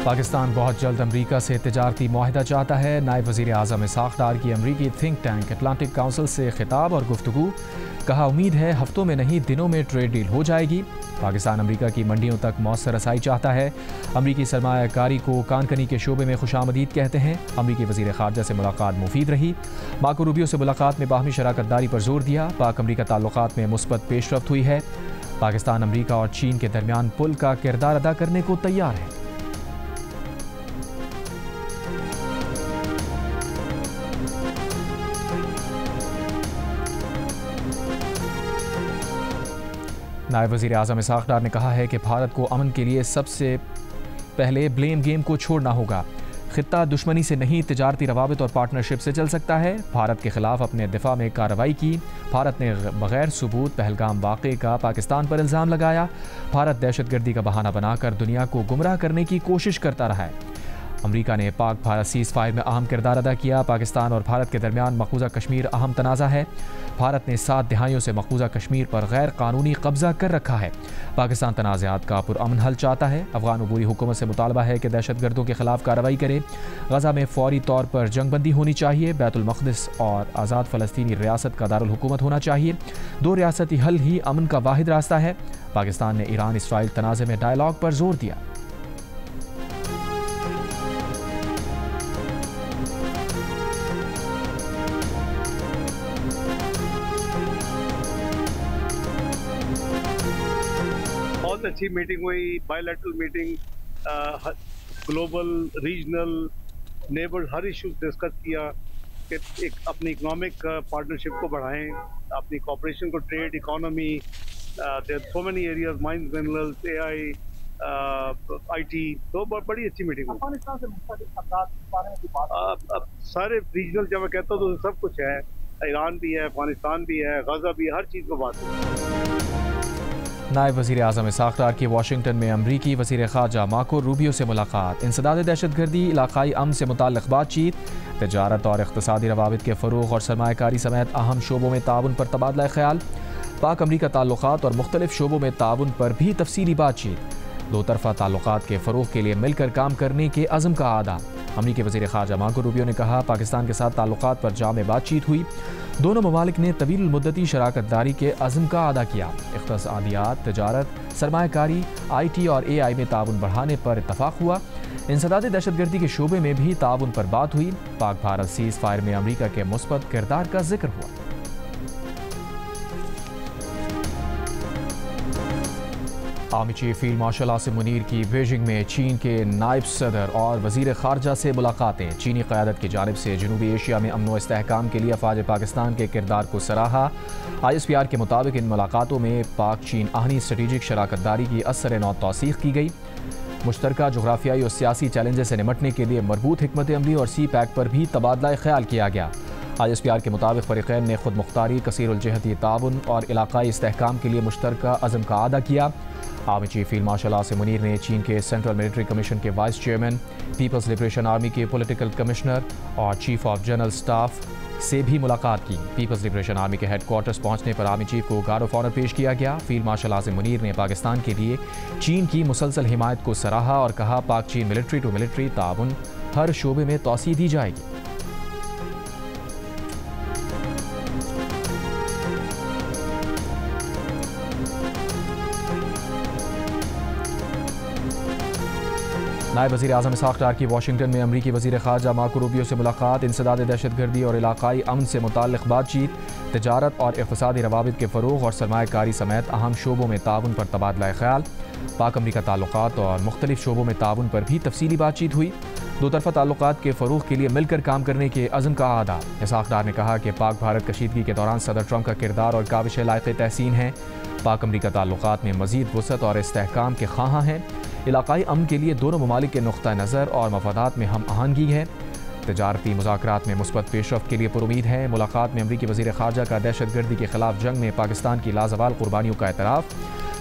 पाकिस्तान बहुत जल्द अमरीका से तिजारती मुआहदा चाहता है। नायब वज़ीर आज़म इसहाक़ डार की अमरीकी थिंक टैंक अटलांटिक काउंसिल से खिताब और गुफ्तगू। कहा, उम्मीद है हफ्तों में नहीं दिनों में ट्रेड डील हो जाएगी। पाकिस्तान अमरीका की मंडियों तक मौसर रसाई चाहता है। अमरीकी सरमायाकारी को कानकनी के शोबे में खुशामदीद कहते हैं। अमरीकी वज़ीर ख़ारजा से मुलाकात मुफीद रही। मार्को रूबियो से मुलाकात में बाहमी शराकत दारी पर जोर दिया। पाक अमरीका ताल्लुकात में मुस्बत पेशरफ्त हुई है। पाकिस्तान अमरीका और चीन के दरमियान पुल का किरदार अदा करने को तैयार है। नायब वज़ीर आज़म इसहाक़ डार ने कहा है कि भारत को अमन के लिए सबसे पहले ब्लेम गेम को छोड़ना होगा। खित्ता दुश्मनी से नहीं तिजारती रवाबित और पार्टनरशिप से चल सकता है। भारत के खिलाफ अपने दिफा में कार्रवाई की। भारत ने बगैर सबूत पहलगाम वाक़े का पाकिस्तान पर इल्ज़ाम लगाया। भारत दहशतगर्दी का बहाना बनाकर दुनिया को गुमराह करने की कोशिश करता रहा है। अमरीका ने पाक भारत सीज़ फायर में अहम किरदार अदा किया। पाकिस्तान और भारत के दरमियान मकबूजा कश्मीर अहम तनाज़ा है। भारत ने 7 दिहाइयों से मकबूजा कश्मीर पर गैर कानूनी कब्जा कर रखा है। पाकिस्तान तनाज़ात का पुरअमन हल चाहता है। अफगान अबूरी हुकूमत से मुतालबा है कि दहशतगर्दों के खिलाफ कार्रवाई करे। गजा में फौरी तौर पर जंगबंदी होनी चाहिए। बैतुल मक़दिस और आज़ाद फ़लस्तीनी रियासत का दारुल हुकूमत होना चाहिए। 2 रियासती हल ही अमन का वाहिद रास्ता है। पाकिस्तान ने ईरान इसराइल तनाज़े में डायलॉग पर जोर दिया। बहुत अच्छी मीटिंग हुई, bilateral meeting, global regional neighbour हर इशू डिस्कस किया कि एक अपनी इकोनॉमिक पार्टनरशिप को बढ़ाएं, अपनी कॉपरेशन को, trade, economy, there so many areas, mines, minerals, AI, IT. तो बड़ी अच्छी मीटिंग हुई। अफगानिस्तान से अब सारे रीजनल जब मैं कहता हूँ तो सब कुछ है। ईरान भी है, अफगानिस्तान भी है, गजा भी है, हर चीज़ को बात है। नायब वज़ीर आज़म इसहाक़ डार की वाशिंगटन में अमरीकी वज़ीर ख़ारजा मार्को रूबियो से मुलाकात। इंसदाद दहशतगर्दी, इलाक़ाई अमन से मुताल्लिक़ बातचीत, तिजारत और इक़्तिसादी रवाबित के फ़रोग़ और सरमायाकारी समेत अहम शोबों में ताउन पर तबादला ख़याल। पाक अमरीका ताल्लुक़ात और मुख्तलिफ़ शोबों में ताउन पर भी तफ़सीली बातचीत। 2 तरफ़ा ताल्लुक़ात के फ़रोग़ के लिए मिलकर काम करने के अज़म का आदा। अमरीकी वज़ीर ख़ारजा मार्को रूबियो ने कहा, पाकिस्तान के साथ ताल्लुक़ात पर जामे बातचीत हुई। दोनों ममालिक ने तवील मुद्दती शराकत दारी के अज़म का अदा किया। इक़्तिसादियात, तिजारत, सरमायाकारी, IT और AI में ताउन बढ़ाने पर इत्तफ़ाक़ हुआ। इंसदाद दहशतगर्दी के शोबे में भी ताउन पर बात हुई। पाक भारत सीज़ फायर में अमरीका के मुस्बत किरदार का जिक्र हुआ। Army chief field marshal Asim Munir की बीजिंग में चीन के नायब सदर और वज़ीर ख़ारजा से मुलाकातें। चीनी क़यादत की जानिब से जनूबी एशिया में अमन व इस्तेहकाम के लिए अफ़वाज पाकिस्तान के किरदार को सराहा। ISPR के मुताबिक इन मुलाकातों में पाक चीन आहनी स्ट्रेटेजिक शराकत दारी की असर नौ तौसीक़ की गई। मुश्तरका जोग्राफियाई और सियासी चैलेंजेस से निमटने के लिए मरबूत हिकमत अमली और CPAC पर भी तबादला ख्याल किया गया। ISPR के मुताबिक फ़रीक़ैन ने खुद मुख्तारी, कसीरुल जहती ताउन और इलाक़ाई इस्तेहकाम के लिए मुश्तरका अज़म का अदा किया। Army chief field marshal Asim Munir ने चीन के सेंट्रल मिलिट्री कमीशन के vice chairman, people's liberation army के पॉलिटिकल कमिश्नर और चीफ ऑफ जनरल स्टाफ से भी मुलाकात की। पीपल्स लिबरेशन आर्मी के हेडक्वार्टर्स पहुंचने पर आर्मी चीफ को गार्ड ऑफ ऑनर पेश किया गया। फील्ड मार्शल आसिम मुनीर ने पाकिस्तान के लिए चीन की मुसलसल हिमायत को सराहा और कहा, पाक चीन मिलिट्री टू मिलिट्री ताउन हर शोबे में तोसी दी जाएगी। नायब वज़ीर आज़म इसहाक़ डार की वाशिंगटन में अमरीकी वज़ीर ख़ारजा मार्को रूबियो से मुलाकात। इंसदाद दहशतगर्दी और इलाक़ाई अमन से मुताल्लिक़ बातचीत, तिजारत और इक़्तिसादी रवाबित के फ़रोग़ और सरमायाकारी समेत अहम शोबों में ताउन पर तबादला ख़याल। पाक अमरीका ताल्लुक़ात और मुख्तलिफ़ शोबों में ताउन पर भी तफ़सीली बातचीत हुई। 2 तरफ़ा ताल्लुक़ात के फ़रोग़ के लिए मिलकर काम करने के अज़म का आदा। इसहाक़ डार ने कहा कि पाक भारत कशीदगी के दौरान सदर ट्रंप का किरदार और काविश लायक़ तहसीन है। पाक अमरीका ताल्लुक़ात में मज़ीद वसअत और इस्तेहकाम के ख़्वाहां हैं। इलाक़ाई अमन के लिए दोनों ममालिक के नुक़्ता नज़र और मफादात में हम आहंगी है। तजारती मुज़ाकरात में मुस्बत पेशरफ्त के लिए पुरुमीद है। मुलाकात में अमरीकी वज़ीर ख़ारजा का दहशतगर्दी के ख़िलाफ़ जंग में पाकिस्तान की लाजवाल क़ुरबानियों का एतराफ़।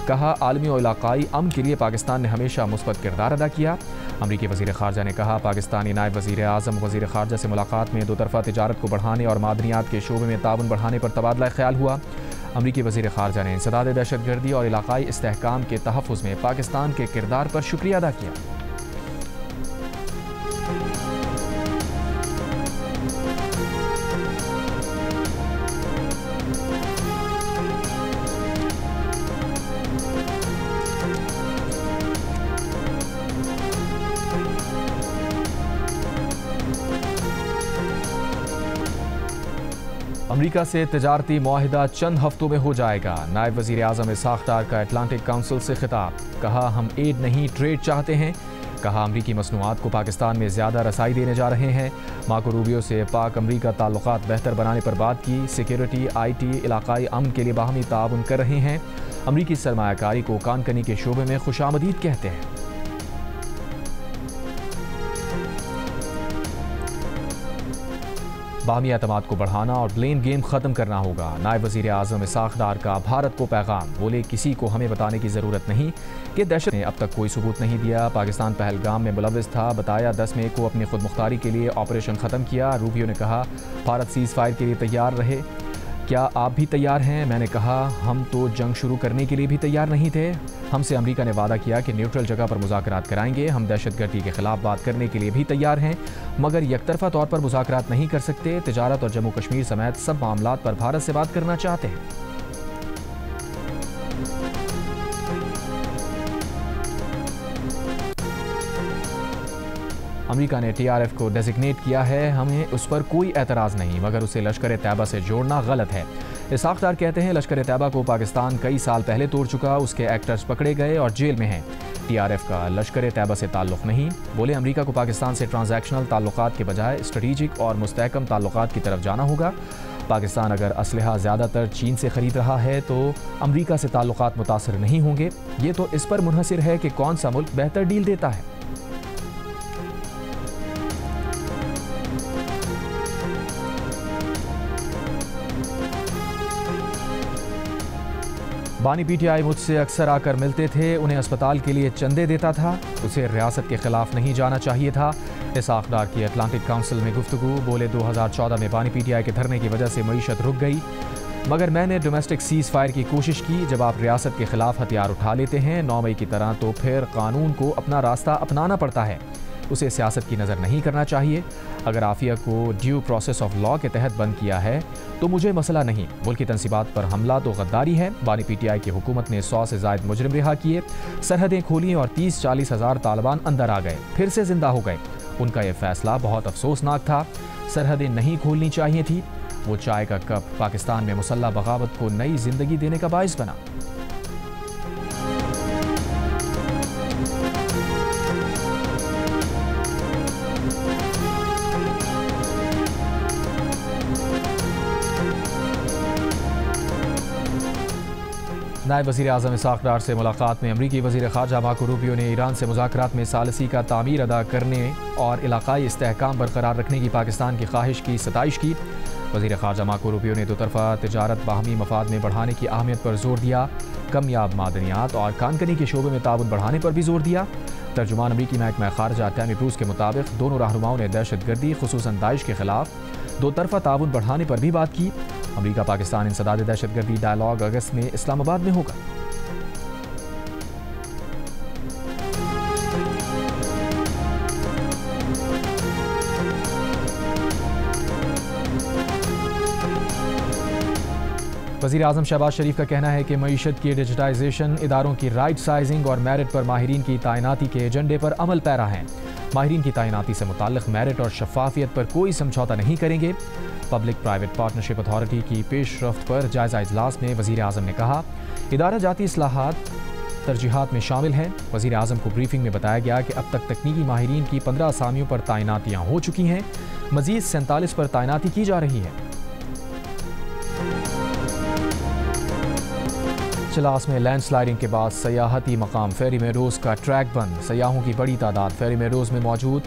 कहा, आलमी और इलाक़ाई अमन के लिए पाकिस्तान ने हमेशा मुस्बत किरदार अदा किया। अमरीकी वज़ीर ख़ारजा ने कहा, पाकिस्तानी नायब वज़ीर आज़म वज़ीर ख़ारजा से मुलाकात में 2 तरफ़ा तिजारत को बढ़ाने और मादनियात के शोबे में ताउन बढ़ाने पर तबादला ख्याल हुआ। अमरीकी वज़ीर ख़ारजा ने इंसदाद दहशतगर्दी और इलाक़ाई इस्तेहकाम के तहफ़्फ़ुज़ में पाकिस्तान के किरदार पर शुक्रिया अदा किया। अमरीका से तजारती मुआहिदा चंद हफ्तों में हो जाएगा। नायब वज़ीर आज़म इसहाक़ डार का अटलांटिक काउंसिल से खिताब। कहा हम एड नहीं ट्रेड चाहते हैं। कहा अमरीकी मसनूआत को पाकिस्तान में ज़्यादा रसाई देने जा रहे हैं। मार्को रूबियो से पाक अमरीका ताल्लुकात बेहतर बनाने पर बात की। सिक्योरिटी, IT, इलाकाई अमन के लिए बाहमी ताउन कर रहे हैं। अमरीकी सरमायाकारी को कानकनी के शोबे में खुशामदीद कहते हैं। बाहमी एतमाद को बढ़ाना और ब्लेम गेम ख़त्म करना होगा। नायब वज़ीर आज़म इसहाक़ डार का भारत को पैगाम। बोले किसी को हमें बताने की ज़रूरत नहीं कि दहशत ने अब तक कोई सबूत नहीं दिया। पाकिस्तान पहलगाम में मुलव्विस था। बताया 10 मई को अपनी खुद मुख्तारी के लिए ऑपरेशन ख़त्म किया। रूबियो ने कहा भारत सीज़ फायर के लिए तैयार रहे। क्या आप भी तैयार हैं? मैंने कहा हम तो जंग शुरू करने के लिए भी तैयार नहीं थे। हमसे अमेरिका ने वादा किया कि न्यूट्रल जगह पर मुज़ाकरात कराएंगे। हम दहशतगर्दी के खिलाफ बात करने के लिए भी तैयार हैं, मगर यकतरफा तौर पर मुज़ाकरात नहीं कर सकते। तिजारत और जम्मू कश्मीर समेत सब मामलात पर भारत से बात करना चाहते हैं। अमेरिका ने TRF को डेजिग्नेट किया है। हमें उस पर कोई एतराज़ नहीं, मगर उसे लश्कर तैयबा से जोड़ना गलत है। इसहाक़ डार कहते हैं लश्कर तैयबा को पाकिस्तान कई साल पहले तोड़ चुका। उसके एक्टर्स पकड़े गए और जेल में हैं। TRF का लश्कर तैयबा से ताल्लुक़ नहीं। बोले अमेरिका को पाकिस्तान से ट्रांजैक्शनल ताल्लुक़ात के बजाय स्ट्रेटेजिक और मुस्तहकम ताल्लुक़ात की तरफ जाना होगा। पाकिस्तान अगर असलहा ज़्यादातर चीन से ख़रीद रहा है तो अमेरिका से ताल्लुक़ात मुतासर नहीं होंगे। ये तो इस पर मुनहसिर है कि कौन सा मुल्क बेहतर डील देता है। बानी PTI मुझसे अक्सर आकर मिलते थे। उन्हें अस्पताल के लिए चंदे देता था। उसे रियासत के खिलाफ नहीं जाना चाहिए था। इसहाक़ डार की अटलांटिक काउंसिल में गुफ्तगू। बोले 2014 में बानी PTI के धरने की वजह से मईशत रुक गई, मगर मैंने डोमेस्टिक सीज़ फायर की कोशिश की। जब आप रियासत के खिलाफ हथियार उठा लेते हैं 9 मई की तरह, तो फिर कानून को अपना रास्ता अपनाना पड़ता है। उसे सियासत की नज़र नहीं करना चाहिए। अगर आफिया को ड्यू प्रोसेस ऑफ लॉ के तहत बंद किया है तो मुझे मसला नहीं। मुल्क की तनसीबात पर हमला तो गद्दारी है। बानी PTI की हुकूमत ने 100 से ज़ायद मुजरिम रिहा किए, सरहदें खोली और 30-40 हज़ार तालिबान अंदर आ गए, फिर से जिंदा हो गए। उनका यह फैसला बहुत अफसोसनाक था। सरहदें नहीं खोलनी चाहिए थी। वो चाय का कप पाकिस्तान में मुसल्लह बगावत को नई जिंदगी देने का बाइस बना। नायब वज़ीर आज़म इसहाक़ डार से मुलाकात में अमरीकी वज़ीर ख़ारजा मार्को रूबियो ने ईरान से मुज़ाकरात में सालसी का तामीर अदा करने और इलाक़ाई इस्तेहकाम बरकरार रखने की पाकिस्तान की ख्वाहिश की सताइश की। वज़ीर ख़ारजा मार्को रूबियो ने दोतरफ़ा तिजारत बाहमी मफाद में बढ़ाने की अहमियत पर जोर दिया। कमयाब मादनियात और कानकनी के शोबे में ताउन बढ़ाने पर भी जोर दिया। तर्जुमान अमरीकी महकमा ख़ारजा टैमी ब्रूस के मुताबिक दोनों रहनुमाओं ने दहशतगर्दी ख़ुसूसन दाइश के खिलाफ दोतरफ़ा ताउन बढ़ाने पर भी बात की। अमरीका पाकिस्तान इंसदाद दहशतगर्दी डायलॉग अगस्त में इस्लामाबाद में होगा। वज़ीर आज़म शहबाज शरीफ का कहना है कि मईशत की डिजिटाइजेशन, इदारों की राइट साइजिंग और मेरिट पर माहिरीन की तैनाती के एजेंडे पर अमल पैरा हैं। माहिरीन की तैनाती से मुताल्लिक़ मेरिट और शफाफियत पर कोई समझौता नहीं करेंगे। पब्लिक प्राइवेट पार्टनरशिप अथॉरिटी की पेशरफ्त पर जायज़ा इजलास में वज़ीर आज़म ने कहा इदारा जाती इस्लाहात तरजीहात में शामिल हैं। वज़ीर आज़म को ब्रीफिंग में बताया गया कि अब तक तकनीकी माहिरीन की 15 असामियों पर तैनातियाँ हो चुकी हैं। मज़ीद 47 पर तैनाती की जा रही है। चिलास में लैंडस्लाइडिंग के बाद सयाहती मकाम फेरी मेरोज़ का ट्रैक बंद। सयाहों की बड़ी तादाद फेरी मेरोज़ में मौजूद।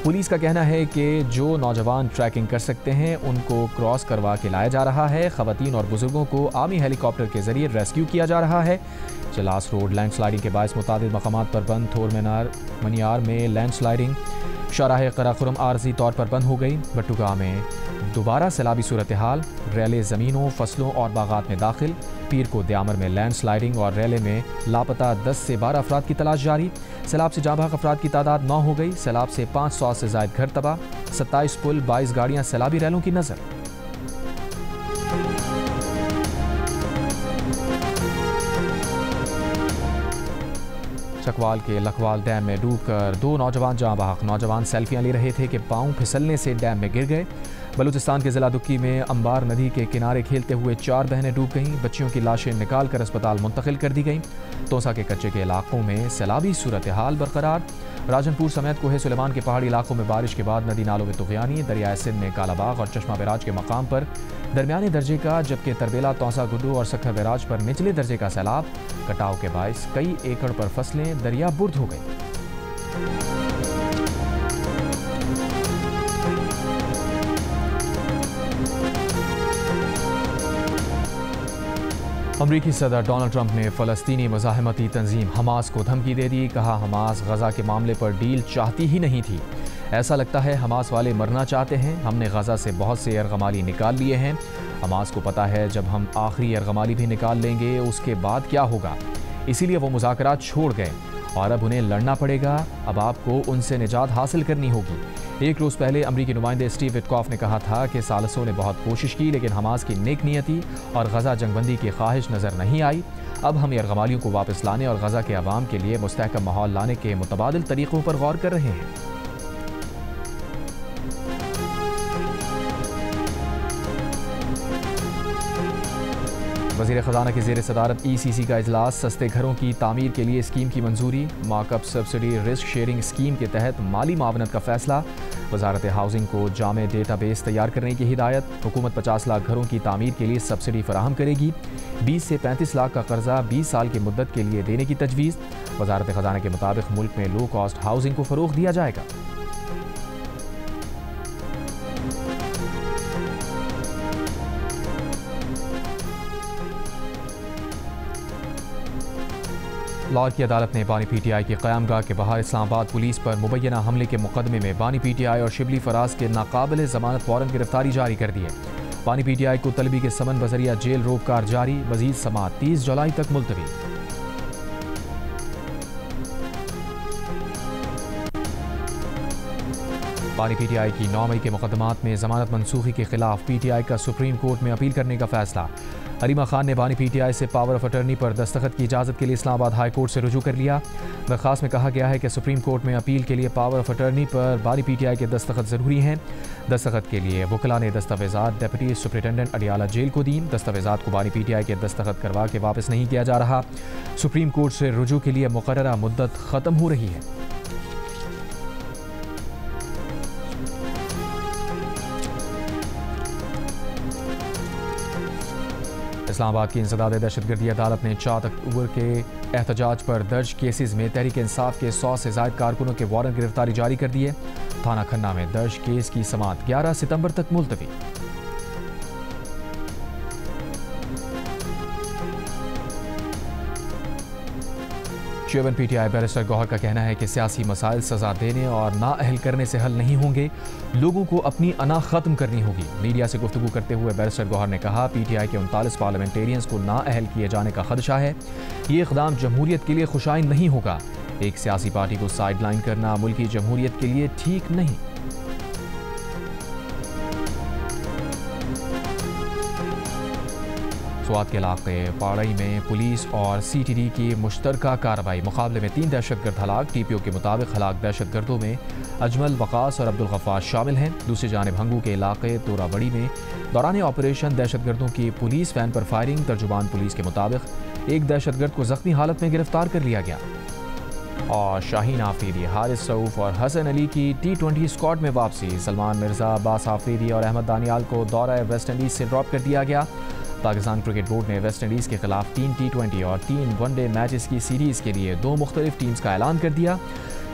पुलिस का कहना है कि जो नौजवान ट्रैकिंग कर सकते हैं उनको क्रॉस करवा के लाया जा रहा है। ख़वातीन और बुजुर्गों को आर्मी हेलीकॉप्टर के जरिए रेस्क्यू किया जा रहा है। चिलास रोड लैंडस्लाइडिंग के बायस मुतादिद मकामात पर बंद। थोर मनियार में लैंडस्लाइडिंग। शाहराह कराकुरम आर्जी तौर पर बंद हो गई। बट्टुगाह में दोबारा सैलाबी सूरत हाल। रैले ज़मीनों, फसलों और बागात में दाखिल। पीर को द्यामर में लैंडस्लाइडिंग और रैले में लापता 10 से 12 अफराद की तलाश जारी। सैलाब से जाबाक अफराद की तादाद 9 हो गई। सैलाब से 500 से ज़ायद घर तबाह। 27 पुल, 22 गाड़ियाँ सैलाबी रैलों की नज़र। चकवाल के लखवाल डैम में डूबकर 2 नौजवान जाँ बहक। नौजवान सेल्फियाँ ले रहे थे कि पाँव फिसलने से डैम में गिर गए। बलूचिस्तान के जिला दुक्की में अंबार नदी के किनारे खेलते हुए 4 बहनें डूब गईं। बच्चियों की लाशें निकाल कर अस्पताल मुंतकिल कर दी गईं। तोसा के कच्चे के इलाकों में सैलाबी सूरत हाल बरकरार। राजनपुर समेत कोहे सुलेमान के पहाड़ी इलाकों में बारिश के बाद नदी नालों में तुगयानी। दरियाए सिंध में कालाबाग और चश्मा बैराज के मकाम पर दरमियाने दर्जे का, जबकि तरबेला, तौसा गुड्डू और सखर बैराज पर निचले दर्जे का सैलाब। कटाव के बायस कई एकड़ पर फसलें दरिया बुर्द हो गई। अमरीकी सदर डोनाल्ड ट्रंप ने फ़लस्तीनी मुज़ाहिमती तंजीम हमास को धमकी दे दी। कहा, हमास गज़ा के मामले पर डील चाहती ही नहीं थी। ऐसा लगता है हमास वाले मरना चाहते हैं। हमने गज़ा से बहुत से यरगमाली निकाल लिए हैं। हमास को पता है जब हम आखिरी यरगमाली भी निकाल लेंगे उसके बाद क्या होगा, इसीलिए वो मुज़ाकरात छोड़ गए और अब उन्हें लड़ना पड़ेगा। अब आपको उनसे निजात हासिल करनी होगी। एक रोज़ पहले अमरीकी नुमाइंदे स्टीव विटकॉफ ने कहा था कि सालसों ने बहुत कोशिश की लेकिन हमास की नेक नियति और गज़ा जंगबंदी की ख्वाहिश नज़र नहीं आई। अब हम यरगमालियों को वापस लाने और गज़ा के अवाम के लिए मुस्तहकम माहौल लाने के मुतबादिल तरीक़ों पर गौर कर रहे हैं। वज़ीर ख़जाना की ज़ेर सदारत ECC का इजलास। सस्ते घरों की तामीर के लिए स्कीम की मंजूरी। Markup subsidy risk sharing scheme के तहत माली मावनत का फैसला। वजारत हाउसिंग को जामे डेटाबेस तैयार करने की हिदायत। हुकूमत 50 लाख घरों की तामीर के लिए सब्सिडी फराहम करेगी। 20 से 35 लाख का कर्जा 20 साल की मुद्दत के लिए देने की तजवीज़। वजारत ख़जाना के मुताबिक मुल्क में लो कॉस्ट हाउसिंग को फ़रोग़ दिया जाएगा। लाहौर की अदालत ने बानी PTI की क़यामगाह के बाहर इस्लामाबाद पुलिस पर मुबैना हमले के मुकदमे में बानी PTI और शिबली फराज के नाकाबिल ज़मानत वारंट गिरफ्तारी जारी कर दी है। बानी PTI को तलबी के समन बजरिया जेल रोककार जारी। मज़ीद समाअत 30 जुलाई तक मुलतवी। बानी PTI की 9 मई के मुकदमात में ज़मानत मनसूखी के खिलाफ PTI का सुप्रीम कोर्ट में अपील करने का फैसला। हरीमा खान ने बानी PTI से पावर ऑफ अटर्नी पर दस्तखत की इजाज़त के लिए इस्लामाबाद हाई कोर्ट से रुजू कर लिया। दरख्वास्त में कहा गया है कि सुप्रीम कोर्ट में अपील के लिए पावर ऑफ अटर्नी पर बानी PTI के दस्तखत ज़रूरी हैं। दस्तखत के लिए वकला ने दस्तावेज़ात डेप्यूटी सुपरिटेंडेंट अडियाला जेल को दी। दस्तावेज़ात को बानी PTI के दस्तखत करवा के वापस नहीं किया जा रहा। सुप्रीम कोर्ट से रुजू के लिए मुकर्ररा मुद्दत ख़त्म हो रही है। इस्लामाबाद की इंसदाद दहशतगर्दी अदालत ने 4 अक्टूबर के एहतजाज पर दर्ज केसेस में तहरीक इंसाफ के 100 से ज़ायद कारकुनों के वारंट गिरफ्तारी जारी कर दिए। थाना खन्ना में दर्ज केस की समाअत 11 सितंबर तक मुलतवी। चेयरमैन PTI बैरिस्टर गौहर का कहना है कि सियासी मसाइल सजा देने और नाअहल करने से हल नहीं होंगे, लोगों को अपनी अना ख़त्म करनी होगी। मीडिया से गुफ्तगू करते हुए बैरिस्टर गौहर ने कहा, PTI के 39 पार्लियामेंटेरियंस को नाअहल किए जाने का खदशा है। ये इक़दाम जमहूरियत के लिए खुशाइन नहीं होगा। एक सियासी पार्टी को साइडलाइन करना मुल्की जमहूरियत के लिए ठीक नहीं। स्वात के इलाके पाड़ई में पुलिस और CTD की मुश्तरका कार्रवाई। मुकाबले में 3 दहशतगर्द हलाक। TPO के मुताबिक हलाक दहशतगर्दों में अजमल, वकास और अब्दुल गफ्फार शामिल हैं। दूसरी जानिब हंगू के इलाके तोराबड़ी में दौरान ऑपरेशन दहशतगर्दों की पुलिस वैन पर फायरिंग। तर्जुमान पुलिस के मुताबिक एक दहशतगर्द को जख्मी हालत में गिरफ्तार कर लिया गया। और शाहीन आफरीदी, हारिस रऊफ और हसन अली की T20 स्क्वाड में वापसी। सलमान मिर्जा, अब्बास आफरीदी और अहमद दानियाल को दौरा वेस्ट इंडीज़ से ड्रॉप कर दिया गया। पाकिस्तान क्रिकेट बोर्ड ने वेस्ट इंडीज़ के खिलाफ 3 T20 और 3 वनडे मैचेस की सीरीज़ के लिए 2 मुख्तलिफ टीम्स का ऐलान कर दिया।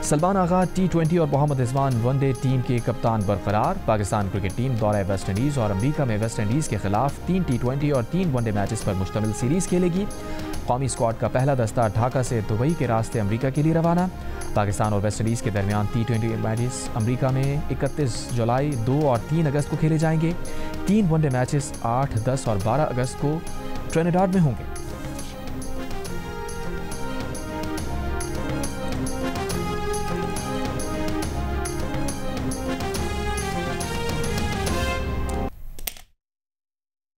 सलमान आगा T20 और मोहम्मद रिजवान वनडे टीम के कप्तान बरकरार। पाकिस्तान क्रिकेट टीम दौरा वेस्ट इंडीज़ और अमरीका में वेस्ट इंडीज़ के खिलाफ 3 T20 और 3 वनडे मैचेस पर मुश्तमिल सीरीज़ खेलेगी। कौमी स्क्वाड का पहला दस्ता ढाका से दुबई के रास्ते अमरीका के लिए रवाना। पाकिस्तान और वेस्ट इंडीज़ के दरमियान T20 मैचेस अमरीका में 31 जुलाई, 2 और 3 अगस्त को खेले जाएंगे। 3 वनडे मैचेस 8, 10 और 12 अगस्त को ट्रिनिडाड में होंगे।